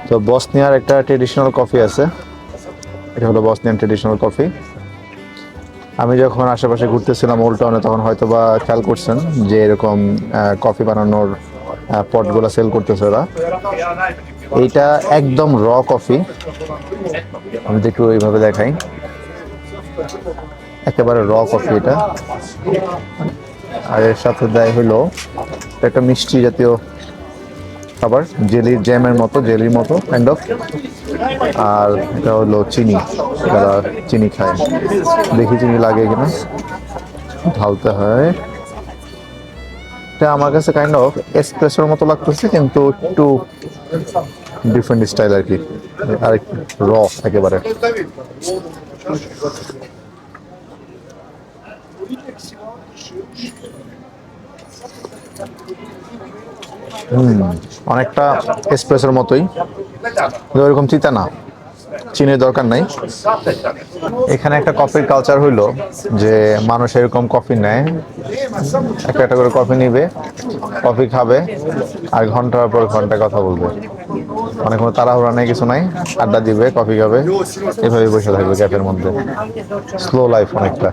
তো বসনিয়ার একটা traditional coffee আছে, এটা হলো বসনিয়ান ট্রেডিশনাল কফি। আমি যখন আশেপাশে ঘুরতেছিলাম ওল্ড টাউনে, তখন হয়তো বা খেয়াল করছেন যে এরকম কফি বানানোর পটগুলো সেল করতেছে ওরা। এইটা একদম র কফি, আমি একটু ওইভাবে দেখাই, একেবারে র কফি এটা। আর এর সাথে দেয় হলো একটা মিষ্টি জাতীয় খাবার, জেলির জ্যামের মতো, জেলির মতো কাইন্ড অফ। আর এটা হলো চিনি, যারা চিনি খায়। দেখি চিনি লাগে কিনা, ঢালতে হয়। এটা আমার কাছে কাইন্ড অফ এসপ্রেসোর মতো লাগতেছে, কিন্তু একটু ডিফারেন্ট স্টাইল আর কি, আর র একেবারে। অনেকটা এসপ্রেসোর মতোই, ওইরকম চিতা না, চিনির দরকার নাই। এখানে একটা কফির কালচার হইলো যে মানুষ এরকম কফি নেয়, একটা একটা করে কফি নিবে, কফি খাবে, আর ঘন্টার পর ঘন্টা কথা বলবে। মানে কোনো তাড়াহুড়া নেই, কিছু নাই, আড্ডা দিবে, কফি খাবে, এভাবে বসে থাকবে ক্যাফের মধ্যে। স্লো লাইফ অনেকটা।